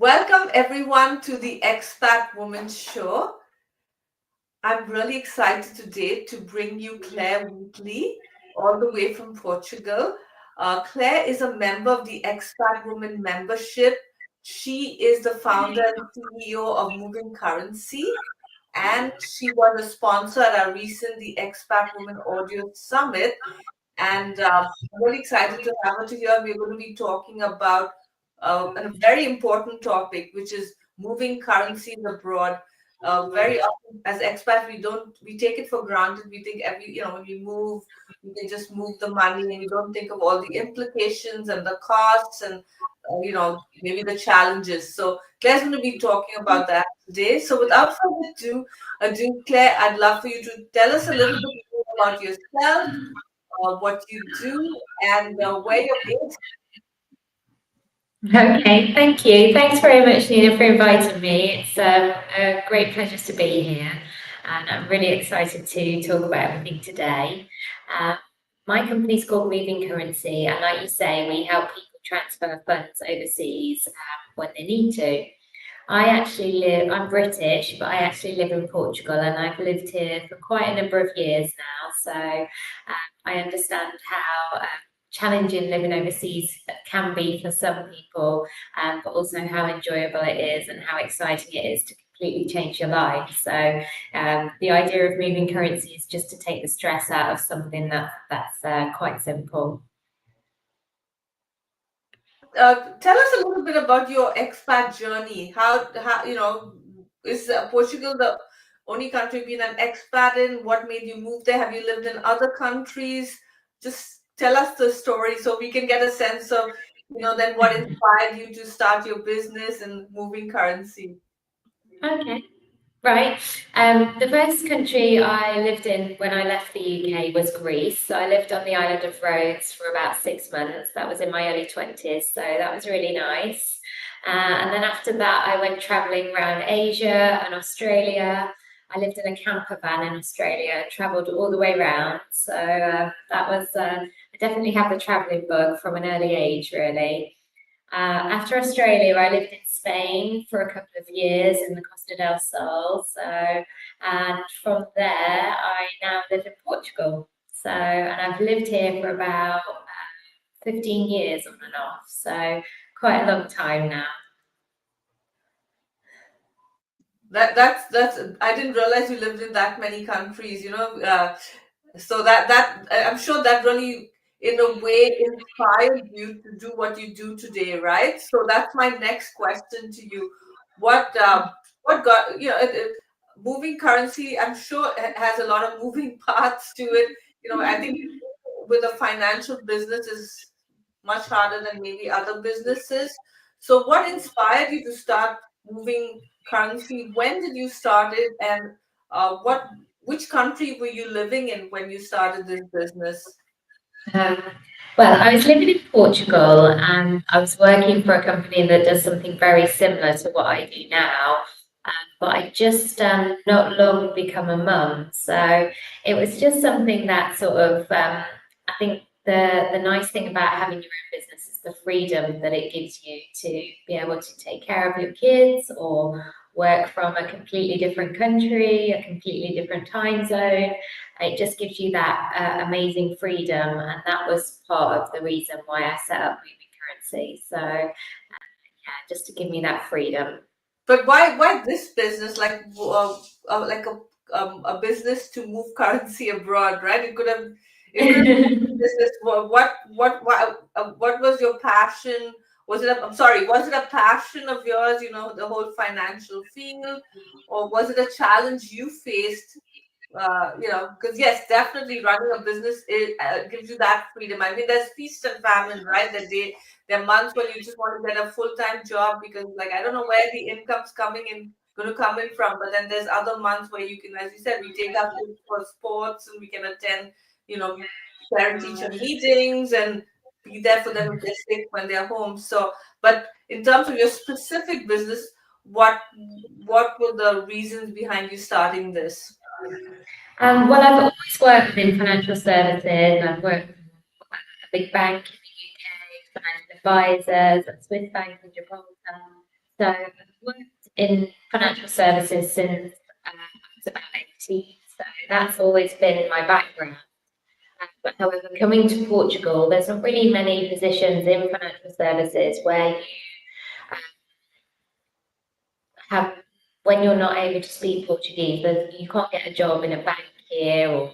Welcome everyone to the Expat Woman Show. I'm really excited today to bring you Claire Wheatley, all the way from Portugal. Claire is a member of the Expat Woman membership. She is the founder and CEO of Moving Currency, and she was a sponsor at our recent the Expat Woman Audio Summit. And I'm really excited to have her to here. We're going to be talking about a very important topic, which is moving currencies abroad. Very often, as expats, we take it for granted. We think when we move, we can just move the money, and we don't think of all the implications and the costs and maybe the challenges. So Claire's going to be talking about that today. So without further ado, Claire, I'd love for you to tell us a little bit more about yourself, what you do, and where you're based. Okay, thank you. Thanks very much, Nina, for inviting me. It's a great pleasure to be here, and I'm really excited to talk about everything today. Uh, my company's called Moving Currency, and like you say, we help people transfer funds overseas when they need to. I'm British, but I actually live in Portugal, and I've lived here for quite a number of years now. So I understand how challenging living overseas can be for some people, but also how enjoyable it is and how exciting it is to completely change your life. So the idea of moving currency is just to take the stress out of something that's quite simple. Tell us a little bit about your expat journey. How is Portugal the only country you've been an expat in? What made you move there? Have you lived in other countries? Just tell us the story so we can get a sense of, then what inspired you to start your business and moving currency. Okay. Right. The first country I lived in when I left the UK was Greece. So I lived on the island of Rhodes for about 6 months. That was in my early 20s. So that was really nice. And then after that, I went traveling around Asia and Australia. I lived in a camper van in Australia, traveled all the way around. So I definitely have the traveling bug from an early age, really. After Australia, I lived in Spain for a couple of years in the Costa del Sol. And from there, I now live in Portugal. And I've lived here for about 15 years on and off. So, quite a long time now. That's I didn't realize you lived in that many countries. So that I'm sure that really in a way inspired you to do what you do today, right? So that's my next question to you. What got moving currency? I'm sure it has a lot of moving parts to it. I think with a financial business is much harder than maybe other businesses. So what inspired you to start moving currency? When did you start it, and which country were you living in when you started this business? Um, well, I was living in Portugal and I was working for a company that does something very similar to what I do now. But I just not long become a mum. So it was just something that sort of, I think the nice thing about having your own business is the freedom that it gives you to be able to take care of your kids or work from a completely different country, a completely different time zone. It just gives you that amazing freedom, and that was part of the reason why I set up Moving Currency. So, yeah, just to give me that freedom. But why this business, like a business to move currency abroad, right? It could have been business. What was your passion? I'm sorry, was it a passion of yours, the whole financial field, or was it a challenge you faced? Because yes, definitely running a business gives you that freedom. I mean, there's feast and famine, right? There are months when you just want to get a full-time job because, like, I don't know where the income's going to come in from. But then there's other months where you can, as you said, we take our kids for sports and we can attend, you know, parent-teacher meetings and be there for them if they're sick when they're home. So, but in terms of your specific business, what what were the reasons behind you starting this? Well, I've always worked in financial services. I've worked for a big bank in the UK, financial advisors, at Swiss Bank in Gibraltar. So I've worked in financial services since I was about 18, so that's always been my background. But however, coming to Portugal, there's not really many positions in financial services where you have, when you're not able to speak Portuguese, you can't get a job in a bank here or,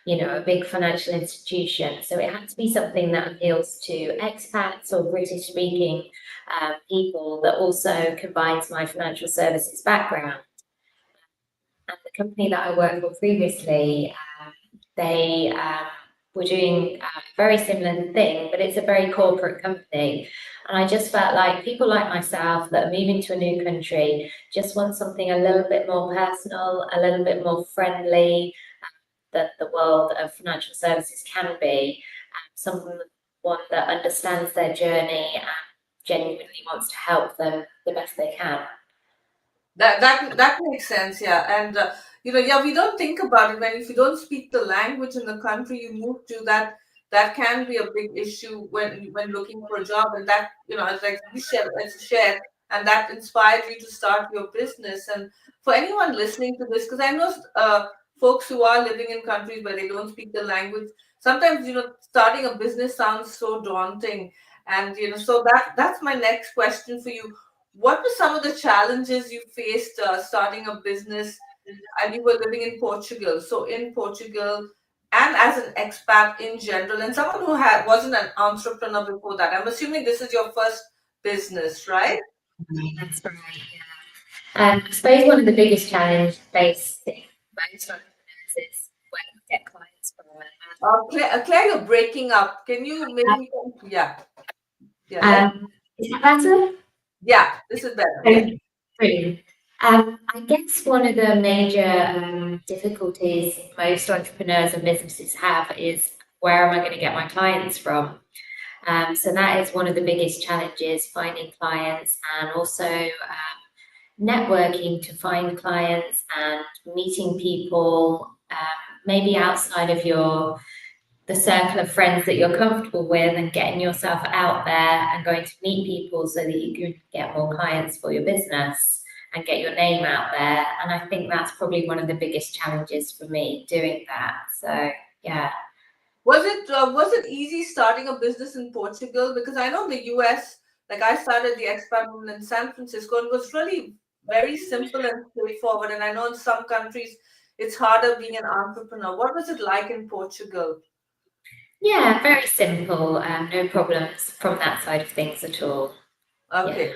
a big financial institution. So it had to be something that appeals to expats or British speaking people that also combines my financial services background. And the company that I worked for previously, they were doing a very similar thing, but it's a very corporate company. And I just felt like people like myself that are moving to a new country just want something a little bit more personal, a little bit more friendly that the world of financial services can be. Someone that understands their journey and genuinely wants to help them the best they can. That makes sense, yeah. And yeah, we don't think about it when if you don't speak the language in the country you move to, that can be a big issue when looking for a job. And that it's like you share, it's shared, and that inspired you to start your business. And for anyone listening to this, because I know folks who are living in countries where they don't speak the language, sometimes starting a business sounds so daunting. And so that's my next question for you. What were some of the challenges you faced starting a business, and you were living in Portugal? So in Portugal, and as an expat in general, and someone who wasn't an entrepreneur before that, I'm assuming this is your first business, right? That's right. I suppose one of the biggest challenges facing most entrepreneurs is where to get clients from. Claire, you're breaking up. Can you maybe? Yeah, yeah, Is that better? yeah. This is better. Yeah. Okay, brilliant. I guess one of the major difficulties most entrepreneurs and businesses have is where am I going to get my clients from? So that is one of the biggest challenges, finding clients and also networking to find clients and meeting people, maybe outside of the circle of friends that you're comfortable with, and getting yourself out there and going to meet people so that you can get more clients for your business and get your name out there. And I think that's probably one of the biggest challenges for me doing that. So yeah. Was it easy starting a business in Portugal? Because I know in the US, like I started the Expat Woman in San Francisco, and it was really very simple and straightforward. And I know in some countries it's harder being an entrepreneur. What was it like in Portugal? Yeah, very simple. No problems from that side of things at all. Yeah. Okay.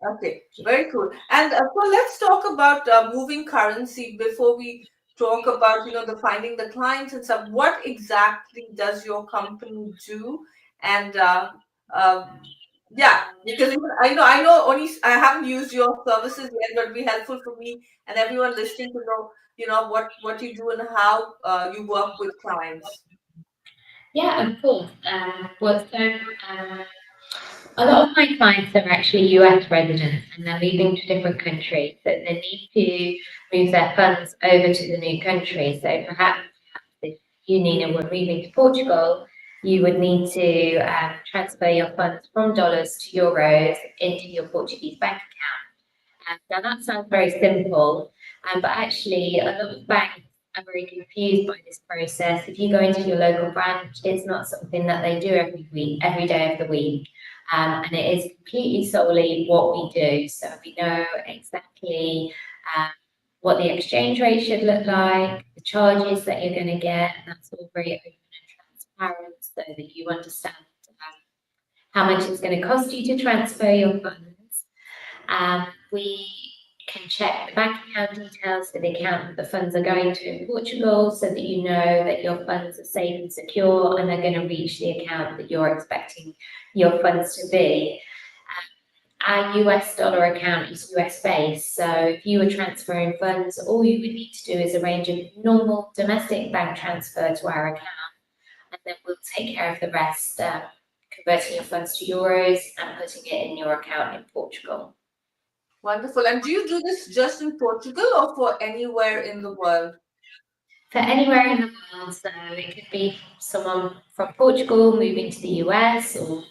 Okay. Very cool. And so let's talk about moving currency before we talk about the finding the clients and stuff. What exactly does your company do? And yeah, because even, I know only I haven't used your services yet, but it'd be helpful for me and everyone listening to know what you do and how you work with clients. Yeah, of course. A lot of my clients are actually US residents and they're moving to different countries, so they need to move their funds over to the new country. So perhaps if you, Nina, were moving to Portugal, you would need to transfer your funds from dollars to euros into your Portuguese bank account. Now that sounds very simple, but actually a lot of banks are very confused by this process. If you go into your local branch, it's not something that they do every week, every day of the week. And it is completely solely what we do. So we know exactly what the exchange rate should look like, the charges that you're going to get. That's all very open and transparent so that you understand how much it's going to cost you to transfer your funds. We can check the bank account details for the account that the funds are going to in Portugal so that you know that your funds are safe and secure and they're going to reach the account that you're expecting your funds to be. Our US dollar account is US based, so if you were transferring funds, all you would need to do is arrange a normal domestic bank transfer to our account, and then we'll take care of the rest, converting your funds to euros and putting it in your account in Portugal. Wonderful. And do you do this just in Portugal or for anywhere in the world? For anywhere in the world, so it could be someone from Portugal moving to the US or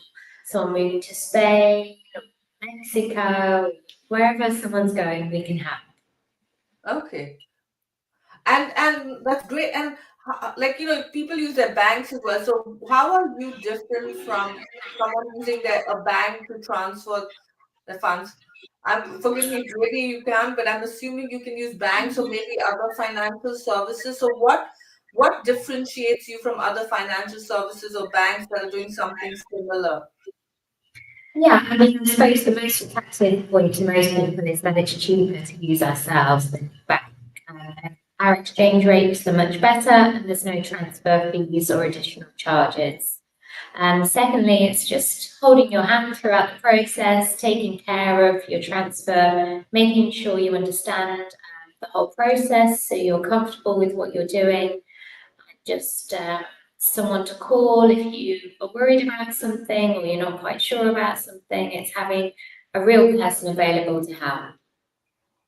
someone moving to Spain, Mexico, wherever someone's going, we can help. Okay. And that's great. And like people use their banks as well. So how are you different from someone using a bank to transfer the funds? Forgive me if maybe you can, but I'm assuming you can use banks or maybe other financial services. So what differentiates you from other financial services or banks that are doing something similar? Yeah, I mean, I suppose the most attractive point to most people is that it's cheaper to use ourselves than bank. Our exchange rates are much better, and there's no transfer fees or additional charges. And secondly, it's just holding your hand throughout the process, taking care of your transfer, making sure you understand the whole process so you're comfortable with what you're doing. Just someone to call if you are worried about something or you're not quite sure about something. It's having a real person available to help.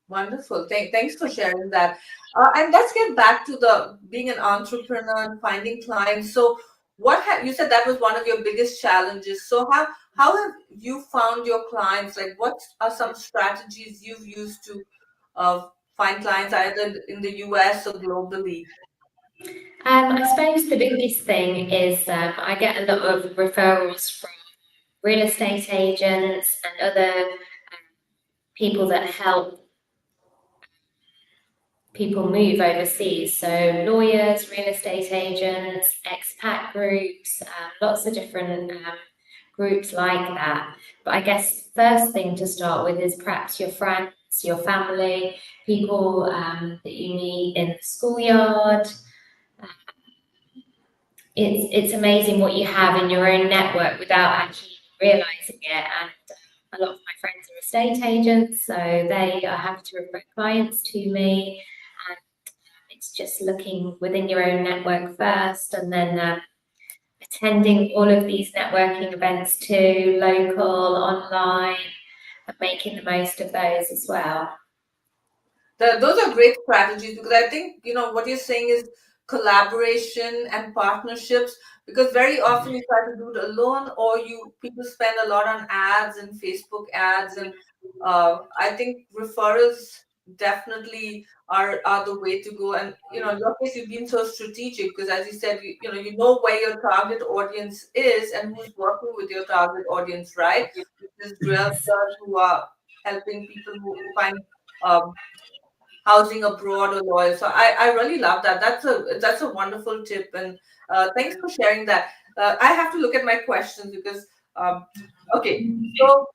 Wonderful. Thanks for sharing that. And let's get back to the being an entrepreneur and finding clients. So, you said that was one of your biggest challenges. So, how have you found your clients? Like, what are some strategies you've used to uh, find clients either in the US or globally? I suppose the biggest thing is I get a lot of referrals from real estate agents and other people that help people move overseas. So lawyers, real estate agents, expat groups, lots of different groups like that. But I guess first thing to start with is perhaps your friends, your family, people that you meet in the schoolyard. It's amazing what you have in your own network without actually realizing it. And a lot of my friends are estate agents, so they are happy to refer clients to me. And it's just looking within your own network first, and then attending all of these networking events too, local, online, and making the most of those as well. Those are great strategies because I think what you're saying is collaboration and partnerships, because very often you try to do it alone or you people spend a lot on ads and Facebook ads, and I think referrals definitely are the way to go. And in your case you've been so strategic because, as you said, you know where your target audience is and who's working with your target audience, right? Which is realtors who are helping people who find um, housing abroad or loyal. So I really love that. That's a wonderful tip, and thanks for sharing that. I have to look at my questions because okay. So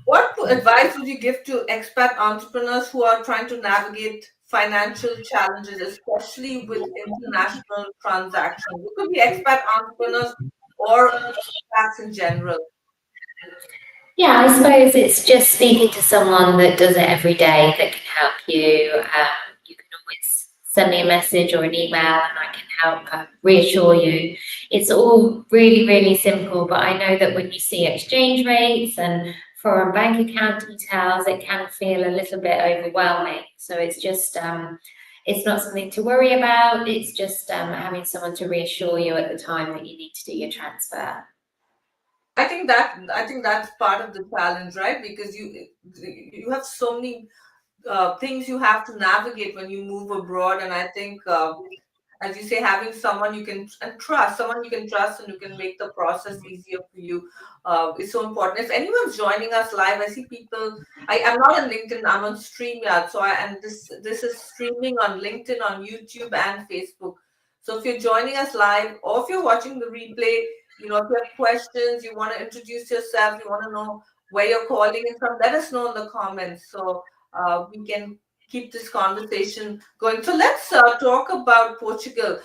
what advice would you give to expat entrepreneurs who are trying to navigate financial challenges, especially with international transactions? It could be expat entrepreneurs or expats in general. Yeah, I suppose it's just speaking to someone that does it every day that can help you. You can always send me a message or an email and I can help reassure you. It's all really, really simple, but I know that when you see exchange rates and foreign bank account details, it can feel a little bit overwhelming. So it's just, it's not something to worry about. It's just having someone to reassure you at the time that you need to do your transfer. I think that's part of the challenge, right? Because you have so many things you have to navigate when you move abroad, and I think as you say, having someone you can someone you can trust and who can make the process easier for you is so important. If anyone's joining us live, I see people. I'm not on LinkedIn. I'm on StreamYard. And this is streaming on LinkedIn, on YouTube, and Facebook. So if you're joining us live, or if you're watching the replay, if you have questions, you want to introduce yourself, you want to know where you're calling in from, let us know in the comments so we can keep this conversation going. So let's talk about Portugal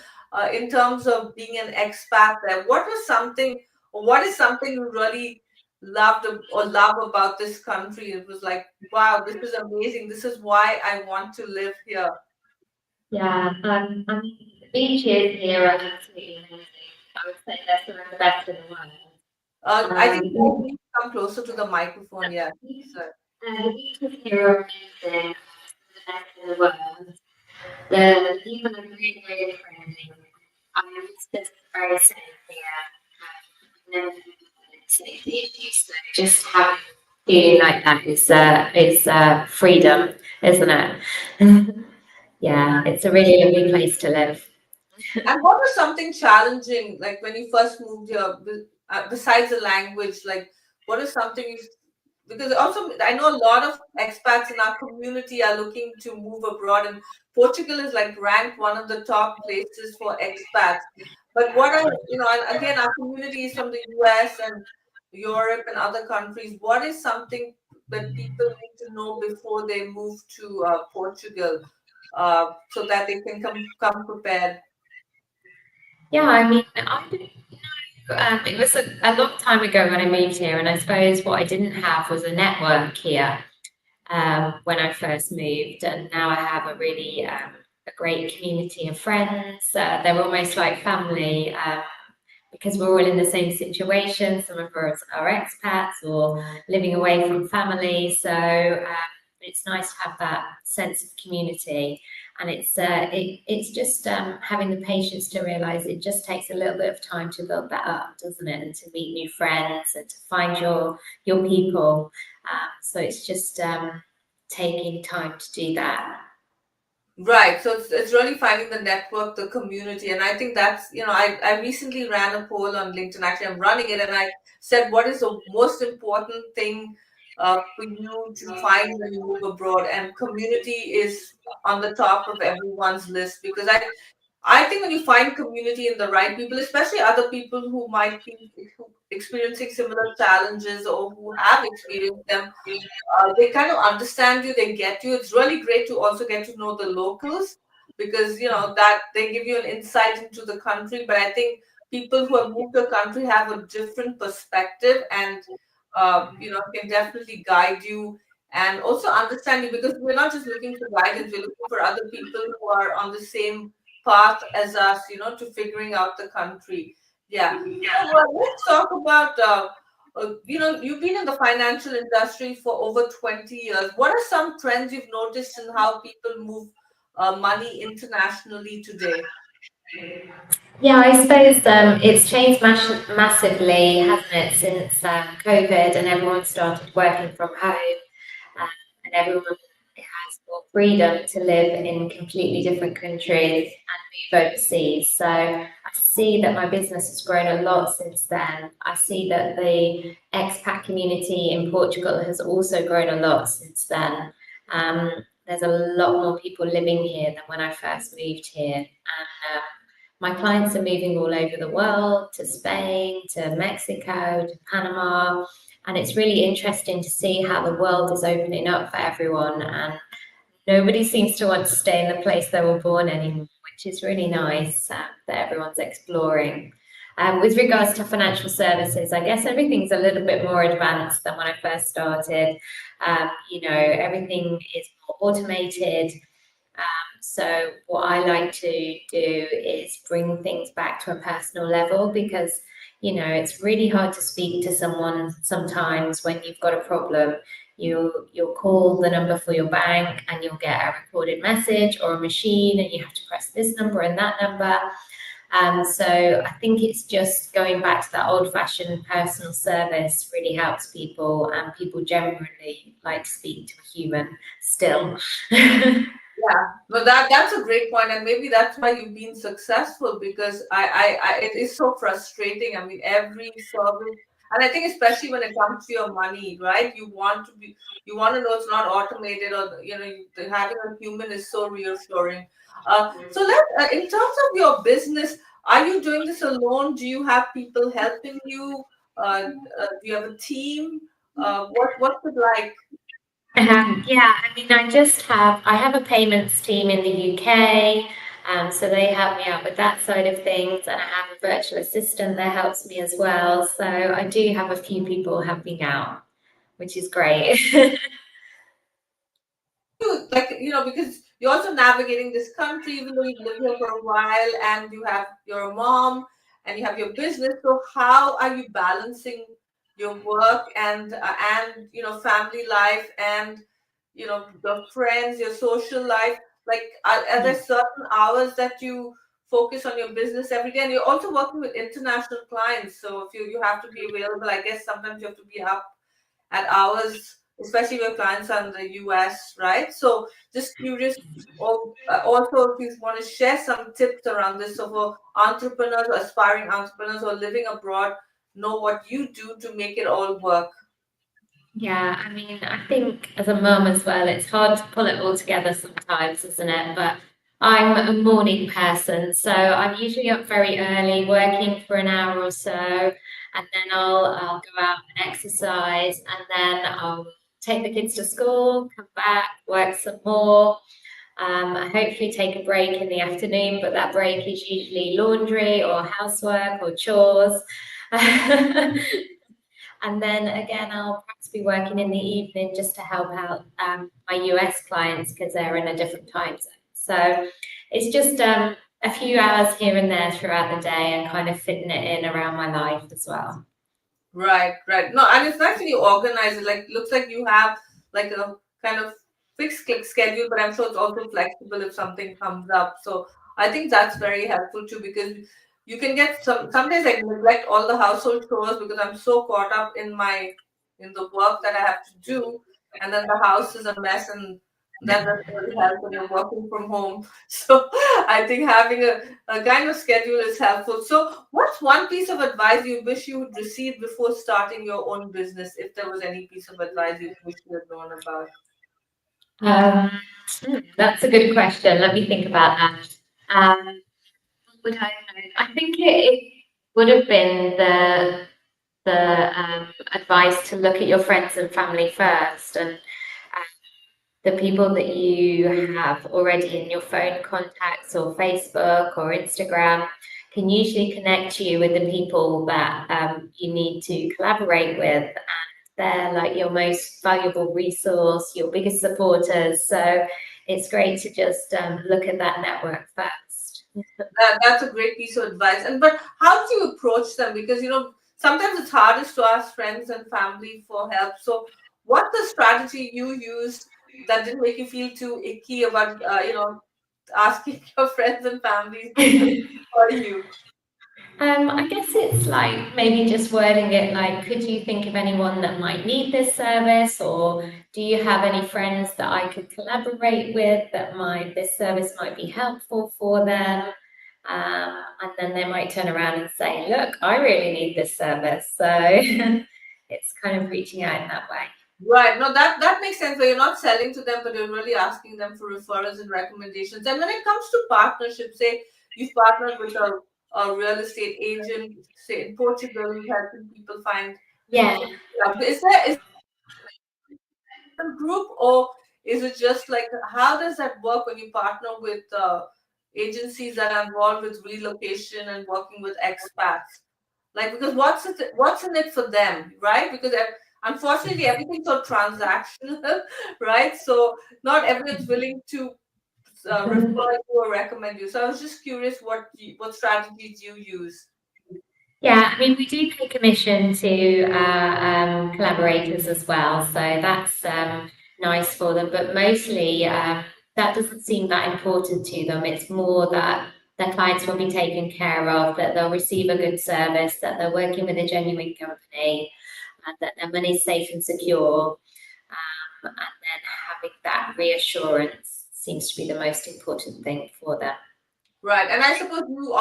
in terms of being an expat there. What is something you really loved or love about this country? It was like, wow, this is amazing. This is why I want to live here. Yeah, I mean, the beaches here are absolutely amazing. I would say they're some of the best in the world. I think you guys Um, need to come closer to the microphone. Yeah. So, the beaches here are amazing, some of the best in the world. The people are really, really friendly. I mean, it's just very safe here. I've never had any safety issues, so just having feeling like that is freedom, isn't it? Yeah, it's a really lovely place to live. And what was something challenging, like when you first moved here, besides the language? Like, what is something you, because also I know a lot of expats in our community are looking to move abroad, and Portugal is like ranked one of the top places for expats. But what are, and again, our community is from the US and Europe and other countries. What is something that people need to know before they move to Portugal, so that they can come prepared? Yeah, I mean, I didn't know. It was a long time ago when I moved here, and I suppose what I didn't have was a network here when I first moved, and now I have a great community of friends. They're almost like family. Because we're all in the same situation. Some of us are expats or living away from family. So it's nice to have that sense of community. And it's just having the patience to realize it just takes a little bit of time to build that up, doesn't it? And to meet new friends and to find your people. So it's just taking time to do that. Right. So it's really finding the network, the community. And I think that's, I recently ran a poll on LinkedIn. Actually, I'm running it. And I said, what is the most important thing for you to find when you move abroad? And community is on the top of everyone's list, because I think when you find community in the right people, especially other people who might be experiencing similar challenges or who have experienced them, they kind of understand you, they get you. It's really great to also get to know the locals, because that they give you an insight into the country. But I think people who have moved to a country have a different perspective, and can definitely guide you and also understand you, because we're not just looking for guidance, we're looking for other people who are on the same path as us, to figuring out the country. Yeah. So let's talk about you've been in the financial industry for over 20 years. What are some trends you've noticed in how people move money internationally today? Yeah, I suppose it's changed massively, hasn't it, since COVID and everyone started working from home, and everyone has more freedom to live in completely different countries and move overseas. So I see that my business has grown a lot since then. I see that the expat community in Portugal has also grown a lot since then. There's a lot more people living here than when I first moved here, and my clients are moving all over the world, to Spain, to Mexico, to Panama, and it's really interesting to see how the world is opening up for everyone, and nobody seems to want to stay in the place they were born anymore, which is really nice that everyone's exploring. With regards to financial services, I guess everything's a little bit more advanced than when I first started. Everything is more automated. So what I like to do is bring things back to a personal level, because it's really hard to speak to someone sometimes when you've got a problem. You'll call the number for your bank and you'll get a recorded message or a machine, and you have to press this number and that number. So I think it's just going back to that old-fashioned personal service really helps people, and people generally like to speak to a human still. Yeah, no, that's a great point, and maybe that's why you've been successful, because it is so frustrating. I mean, every service, and I think especially when it comes to your money, right? You want to know it's not automated, or having a human is so reassuring. In terms of your business, are you doing this alone? Do you have people helping you? Do you have a team? What's it like? Yeah, I mean, I have a payments team in the UK, so they help me out with that side of things, and I have a virtual assistant that helps me as well. So I do have a few people helping out, which is great. You like because you're also navigating this country, even though you've lived here for a while, and you have your mom and you have your business. So how are you balancing your work and family life, and your friends, your social life? Like, are there certain hours that you focus on your business every day? And you're also working with international clients, so if you have to be available, I guess sometimes you have to be up at hours, especially if your clients are in the US, right? So just curious, or also if you want to share some tips around this, so for entrepreneurs or aspiring entrepreneurs or living abroad, know what you do to make it all work. Yeah, I mean, I think as a mum as well, it's hard to pull it all together sometimes, isn't it? But I'm a morning person, so I'm usually up very early, working for an hour or so, and then I'll go out and exercise, and then I'll take the kids to school, come back, work some more. I hopefully take a break in the afternoon, but that break is usually laundry or housework or chores. And then again, I'll perhaps be working in the evening just to help out my US clients because they're in a different time zone. So it's just a few hours here and there throughout the day and kind of fitting it in around my life as well. Right, right. No, and it's actually organized. Like, looks like you have like a kind of fixed click schedule, but I'm sure it's also flexible if something comes up. So I think that's very helpful too, because you can get sometimes I neglect all the household chores because I'm so caught up in the work that I have to do, and then the house is a mess, and that doesn't really help when you're working from home. So I think having a kind of schedule is helpful. So, what's one piece of advice you wish you would receive before starting your own business, if there was any piece of advice you wish you had known about? Um, that's a good question. Let me think about that. What would I know? I think it would have been the advice to look at your friends and family first, and the people that you have already in your phone contacts or Facebook or Instagram can usually connect you with the people that you need to collaborate with. And they're like your most valuable resource, your biggest supporters. So it's great to just look at that network first. That's a great piece of advice. And but how do you approach them? Because sometimes it's hardest to ask friends and family for help. So, what's the strategy you used that didn't make you feel too icky about asking your friends and families for you? I guess it's like maybe just wording it like, could you think of anyone that might need this service, or do you have any friends that I could collaborate with that this service might be helpful for them? And then they might turn around and say, look, I really need this service. So it's kind of reaching out in that way. Right. No, that makes sense. Where you're not selling to them, but you're really asking them for referrals and recommendations. And when it comes to partnerships, say you've partnered with a real estate agent, say in Portugal, who's helping people find Yeah. jobs. Is there a group, or is it just like, how does that work when you partner with agencies that are involved with relocation and working with expats? Like, because what's in it for them, right? Because unfortunately everything's so transactional, right? So not everyone's willing to refer you or recommend you. So I was just curious what strategies you use. Yeah, I mean, we do pay commission to collaborators as well, so that's nice for them. But mostly, that doesn't seem that important to them. It's more that their clients will be taken care of, that they'll receive a good service, that they're working with a genuine company, and that their money's safe and secure. And then having that reassurance seems to be the most important thing for them. Right. And I suppose you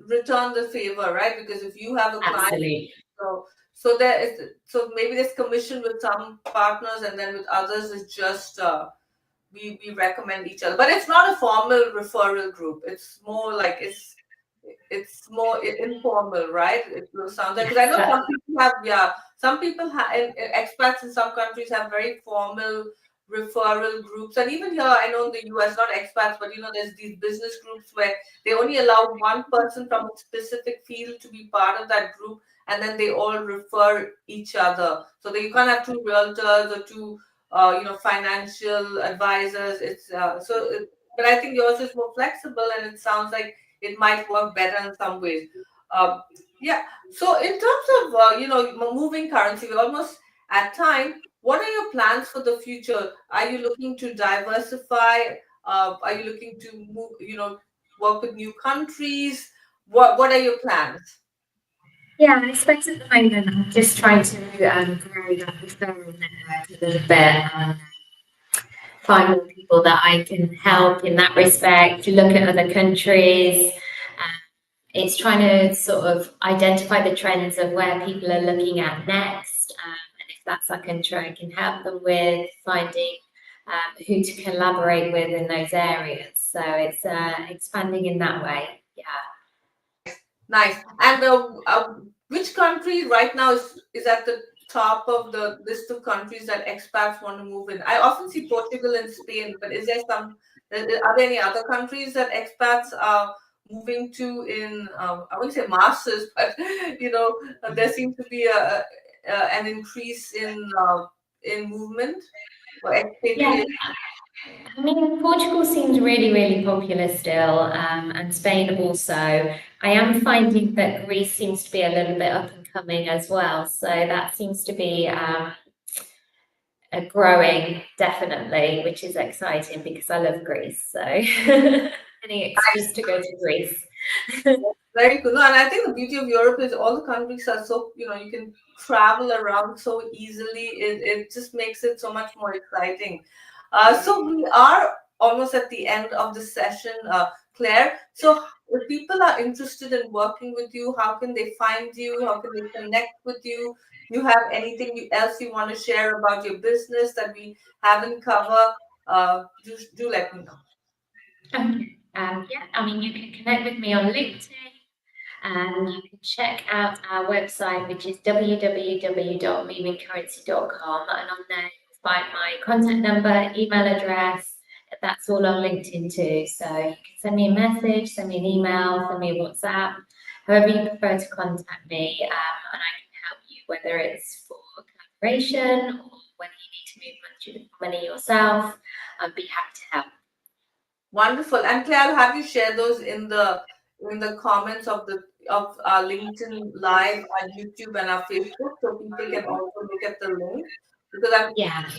return the favor, right? Because if you have a client, Absolutely. so so maybe there's commission with some partners, and then with others it's just we recommend each other. But it's not a formal referral group. It's more like it's more informal, right? It will sound like, because I Yes, know some people have, yeah, some people have, expats in some countries have very formal referral groups, and even here I know in the US, not expats, but there's these business groups where they only allow one person from a specific field to be part of that group, and then they all refer each other, so that you can't have two realtors or two financial advisors. But I think yours is more flexible, and it sounds like it might work better in some ways. Um, yeah. So in terms of moving currency, we're almost at time. What are your plans for the future? Are you looking to diversify? Are you looking to move? Work with new countries? What are your plans? Yeah, I suppose at the moment I'm just trying to grow that referral network a little bit and find more people that I can help in that respect, look at other countries. It's trying to sort of identify the trends of where people are looking at next. And if that's a country I can help them with, finding who to collaborate with in those areas. So it's expanding in that way. Yeah. Nice. And which country right now is at the top of the list of countries that expats want to move in? I often see Portugal and Spain, but is there are there any other countries that expats are moving to in, I wouldn't say masses, but there seems to be an increase in movement or Yeah, expatriation. I mean, Portugal seems really, really popular still, and Spain also. I am finding that Greece seems to be a little bit up and coming as well. So that seems to be growing definitely, which is exciting because I love Greece. So any excuse to go to Greece. Very cool. No, and I think the beauty of Europe is all the countries are so, you can travel around so easily. It just makes it so much more exciting. So we are almost at the end of the session, Claire. So if people are interested in working with you, how can they find you? How can they connect with you? You have anything else you want to share about your business that we haven't covered? Do let me know. Okay. Yeah, I mean, you can connect with me on LinkedIn. You can check out our website, which is www.movingcurrency.com, and on there you'll find my contact number, email address. That's all on LinkedIn too. So you can send me a message, send me an email, send me a WhatsApp, however you prefer to contact me, and I can help you, whether it's for collaboration or whether you need to move money yourself. I'd be happy to help. Wonderful. And Claire, I'll have you share those in the comments of our LinkedIn Live, our YouTube, and our Facebook, so people can also look at the link. Because Yeah.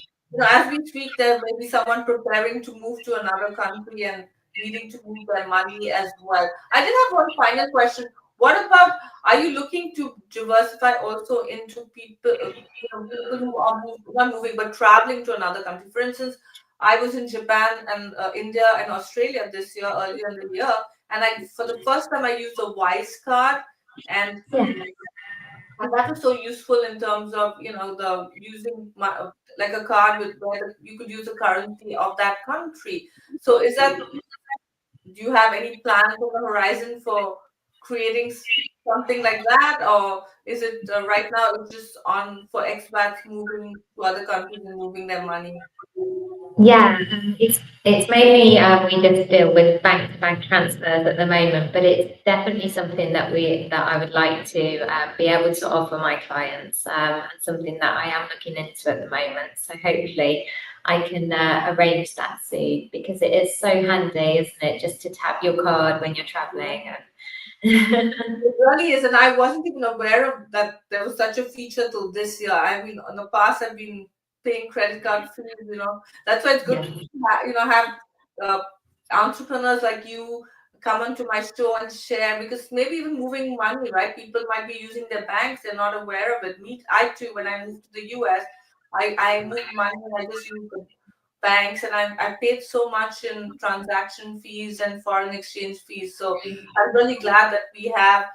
as we speak, there may be someone preparing to move to another country and needing to move their money as well. I did have one final question. What about, are you looking to diversify also into people who are not moving but traveling to another country? For instance, I was in Japan and India and Australia this year, earlier in the year, and for the first time I used a Wise card, and Yeah. and that was so useful in terms of the using like a card with where you could use the currency of that country. So do you have any plans on the horizon for creating something like that, or is it right now it's just on for expats moving to other countries and moving their money? Yeah, it's mainly we just deal with bank to bank transfers at the moment, but it's definitely something that I would like to be able to offer my clients, and something that I am looking into at the moment. So hopefully I can arrange that soon because it is so handy, isn't it, just to tap your card when you're traveling. It really is, and I wasn't even aware of that there was such a feature till this year. I mean, in the past, I've been paying credit card fees. That's why it's good Yeah. to have uh, entrepreneurs like you come onto my show and share, because maybe even moving money, right? People might be using their banks, they're not aware of it. I too, when I moved to the US, I moved money and I just used the banks, and I paid so much in transaction fees and foreign exchange fees. So I'm really glad that we have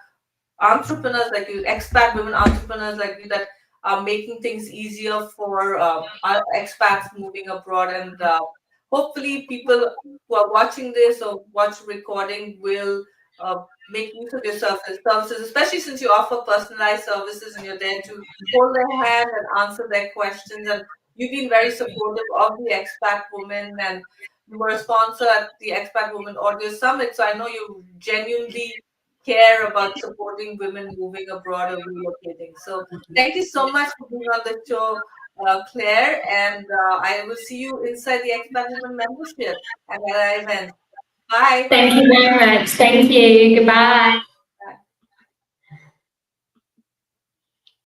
entrepreneurs like you, expat women entrepreneurs like you, that are making things easier for our expats moving abroad. And hopefully, people who are watching this or watch recording will make use of your services, especially since you offer personalized services and you're there to hold their hand and answer their questions. And you've been very supportive of the expat women, and you were a sponsor at the Expat Woman Audio Summit. So I know you genuinely care about supporting women moving abroad or relocating. So thank you so much for being on the show, Claire, and I will see you inside the Expat Women membership at our event. Bye. Thank you very much. Thank you. Goodbye.